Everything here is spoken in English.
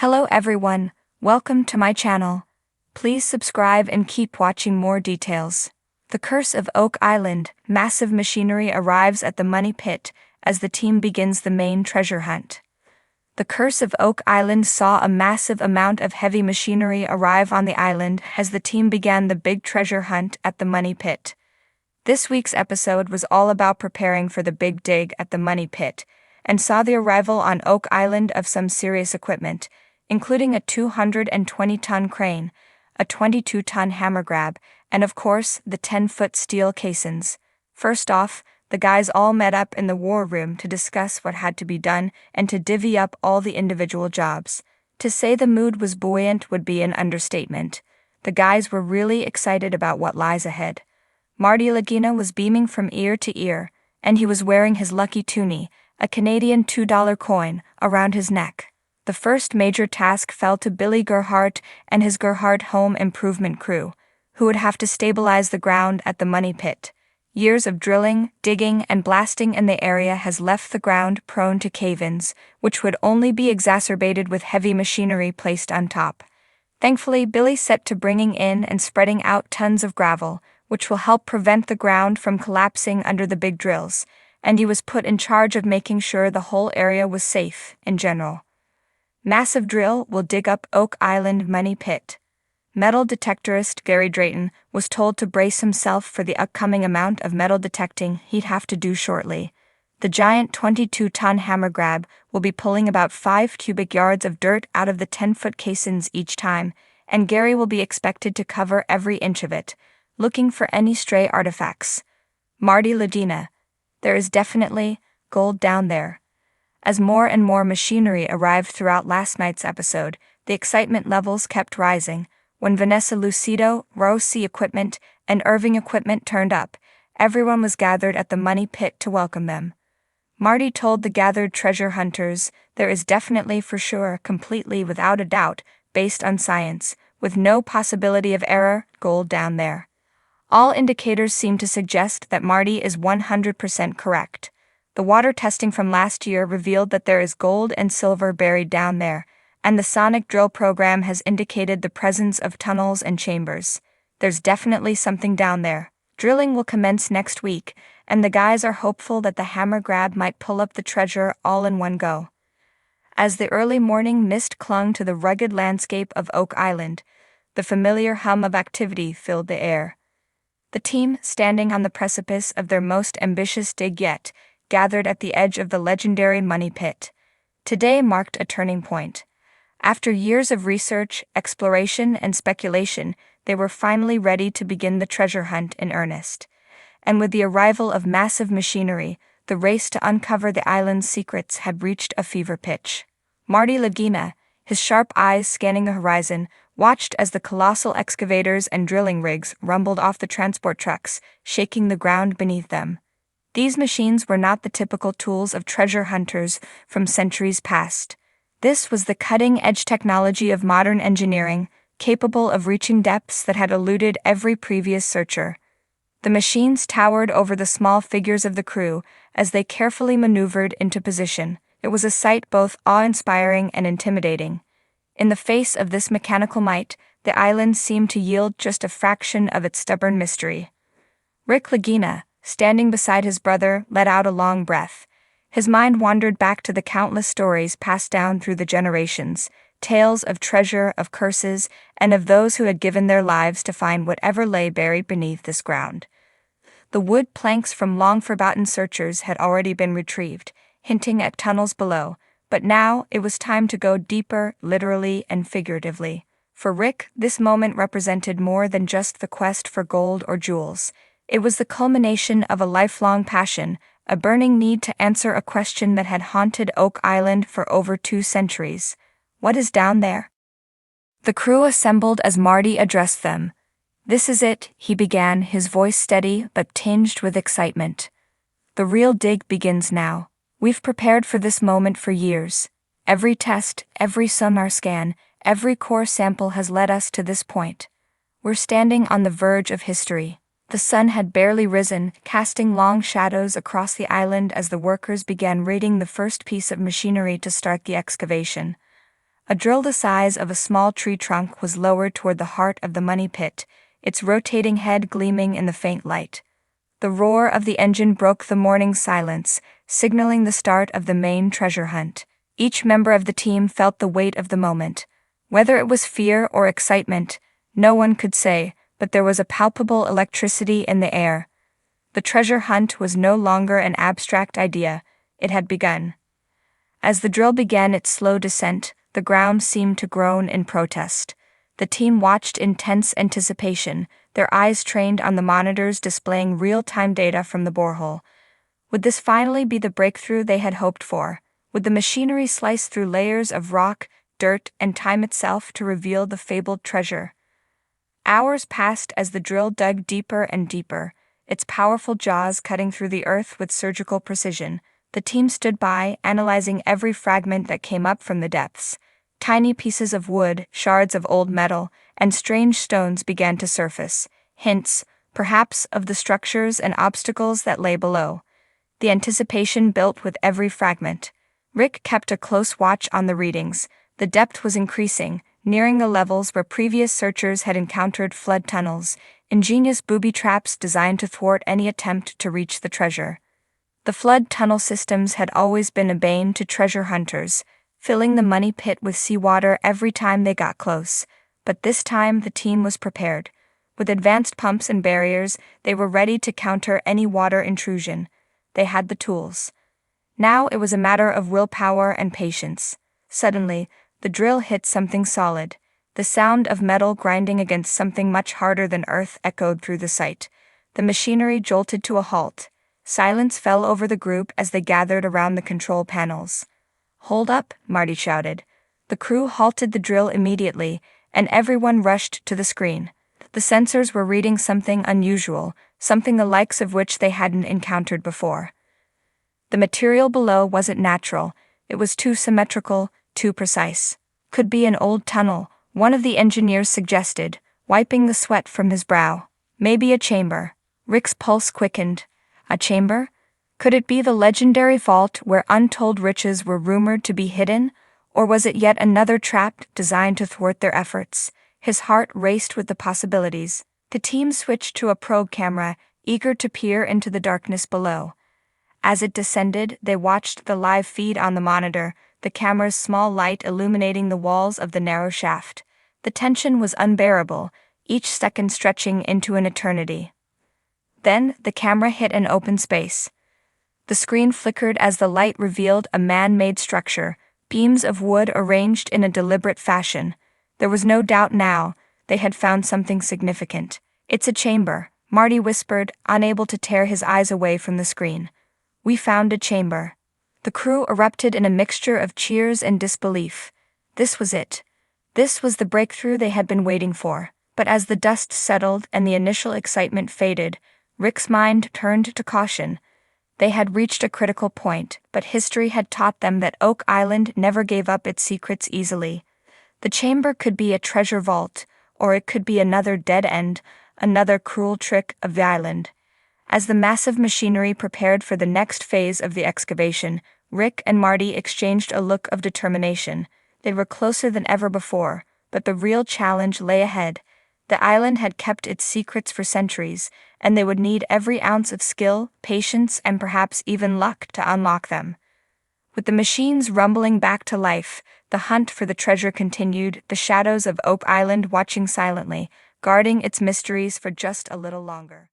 Hello everyone, welcome to my channel. Please subscribe and keep watching more details. The Curse of Oak Island, massive machinery arrives at the money pit as the team begins the main treasure hunt. The Curse of Oak Island saw a massive amount of heavy machinery arrive on the island as the team began the big treasure hunt at the money pit. This week's episode was all about preparing for the big dig at the money pit, and saw the arrival on Oak Island of some serious equipment, including a 220-ton crane, a 22-ton hammer grab, and of course, the 10-foot steel caissons. First off, the guys all met up in the war room to discuss what had to be done and to divvy up all the individual jobs. To say the mood was buoyant would be an understatement. The guys were really excited about what lies ahead. Marty Lagina was beaming from ear to ear, and he was wearing his lucky toonie, a Canadian $2 coin, around his neck. The first major task fell to Billy Gerhardt and his Gerhardt Home Improvement crew, who would have to stabilize the ground at the money pit. Years of drilling, digging, and blasting in the area has left the ground prone to cave-ins, which would only be exacerbated with heavy machinery placed on top. Thankfully, Billy set to bringing in and spreading out tons of gravel, which will help prevent the ground from collapsing under the big drills, and he was put in charge of making sure the whole area was safe, in general. Massive drill will dig up Oak Island money pit. Metal detectorist Gary Drayton was told to brace himself for the upcoming amount of metal detecting he'd have to do shortly. The giant 22-ton hammer grab will be pulling about 5 cubic yards of dirt out of the 10-foot caissons each time, and Gary will be expected to cover every inch of it, looking for any stray artifacts. Marty Ladina. There is definitely gold down there. As more and more machinery arrived throughout last night's episode, the excitement levels kept rising. When Vanessa Lucido, Rossi Equipment, and Irving Equipment turned up, everyone was gathered at the money pit to welcome them. Marty told the gathered treasure hunters, "There is definitely for sure, completely without a doubt, based on science, with no possibility of error, gold down there." All indicators seem to suggest that Marty is 100% correct. The water testing from last year revealed that there is gold and silver buried down there, and the sonic drill program has indicated the presence of tunnels and chambers. There's definitely something down there. Drilling will commence next week, and the guys are hopeful that the hammer grab might pull up the treasure all in one go. As the early morning mist clung to the rugged landscape of Oak Island, the familiar hum of activity filled the air. The team, standing on the precipice of their most ambitious dig yet, gathered at the edge of the legendary money pit. Today marked a turning point. After years of research, exploration, and speculation, they were finally ready to begin the treasure hunt in earnest. And with the arrival of massive machinery, the race to uncover the island's secrets had reached a fever pitch. Marty Lagina, his sharp eyes scanning the horizon, watched as the colossal excavators and drilling rigs rumbled off the transport trucks, shaking the ground beneath them. These machines were not the typical tools of treasure hunters from centuries past. This was the cutting-edge technology of modern engineering, capable of reaching depths that had eluded every previous searcher. The machines towered over the small figures of the crew as they carefully maneuvered into position. It was a sight both awe-inspiring and intimidating. In the face of this mechanical might, the island seemed to yield just a fraction of its stubborn mystery. Rick Lagina, standing beside his brother, let out a long breath. His mind wandered back to the countless stories passed down through the generations, tales of treasure, of curses, and of those who had given their lives to find whatever lay buried beneath this ground. The wood planks from long-forgotten searchers had already been retrieved, hinting at tunnels below, but now it was time to go deeper, literally and figuratively. For Rick, this moment represented more than just the quest for gold or jewels. It was the culmination of a lifelong passion, a burning need to answer a question that had haunted Oak Island for over 2 centuries. What is down there? The crew assembled as Marty addressed them. "This is it," he began, his voice steady but tinged with excitement. "The real dig begins now. We've prepared for this moment for years. Every test, every sonar scan, every core sample has led us to this point. We're standing on the verge of history." The sun had barely risen, casting long shadows across the island as the workers began raiding the first piece of machinery to start the excavation. A drill the size of a small tree trunk was lowered toward the heart of the money pit, its rotating head gleaming in the faint light. The roar of the engine broke the morning silence, signaling the start of the main treasure hunt. Each member of the team felt the weight of the moment. Whether it was fear or excitement, no one could say, but there was a palpable electricity in the air. The treasure hunt was no longer an abstract idea, it had begun. As the drill began its slow descent, the ground seemed to groan in protest. The team watched in tense anticipation, their eyes trained on the monitors displaying real-time data from the borehole. Would this finally be the breakthrough they had hoped for? Would the machinery slice through layers of rock, dirt, and time itself to reveal the fabled treasure? Hours passed as the drill dug deeper and deeper, its powerful jaws cutting through the earth with surgical precision. The team stood by, analyzing every fragment that came up from the depths. Tiny pieces of wood, shards of old metal, and strange stones began to surface, hints, perhaps, of the structures and obstacles that lay below. The anticipation built with every fragment. Rick kept a close watch on the readings. The depth was increasing, nearing the levels where previous searchers had encountered flood tunnels, ingenious booby traps designed to thwart any attempt to reach the treasure. The flood tunnel systems had always been a bane to treasure hunters, filling the money pit with seawater every time they got close. But this time the team was prepared. With advanced pumps and barriers, they were ready to counter any water intrusion. They had the tools. Now it was a matter of willpower and patience. Suddenly, the drill hit something solid. The sound of metal grinding against something much harder than earth echoed through the site. The machinery jolted to a halt. Silence fell over the group as they gathered around the control panels. "Hold up," Marty shouted. The crew halted the drill immediately, and everyone rushed to the screen. The sensors were reading something unusual, something the likes of which they hadn't encountered before. The material below wasn't natural, it was too symmetrical, too precise. "Could be an old tunnel," one of the engineers suggested, wiping the sweat from his brow. "Maybe a chamber." Rick's pulse quickened. A chamber? Could it be the legendary vault where untold riches were rumored to be hidden, or was it yet another trap designed to thwart their efforts? His heart raced with the possibilities. The team switched to a probe camera, eager to peer into the darkness below. As it descended, they watched the live feed on the monitor, the camera's small light illuminating the walls of the narrow shaft. The tension was unbearable, each second stretching into an eternity. Then, the camera hit an open space. The screen flickered as the light revealed a man-made structure, beams of wood arranged in a deliberate fashion. There was no doubt now, they had found something significant. "It's a chamber," Marty whispered, unable to tear his eyes away from the screen. "We found a chamber." The crew erupted in a mixture of cheers and disbelief. This was it. This was the breakthrough they had been waiting for. But as the dust settled and the initial excitement faded, Rick's mind turned to caution. They had reached a critical point, but history had taught them that Oak Island never gave up its secrets easily. The chamber could be a treasure vault, or it could be another dead end, another cruel trick of the island. As the massive machinery prepared for the next phase of the excavation, Rick and Marty exchanged a look of determination. They were closer than ever before, but the real challenge lay ahead. The island had kept its secrets for centuries, and they would need every ounce of skill, patience, and perhaps even luck to unlock them. With the machines rumbling back to life, the hunt for the treasure continued, the shadows of Oak Island watching silently, guarding its mysteries for just a little longer.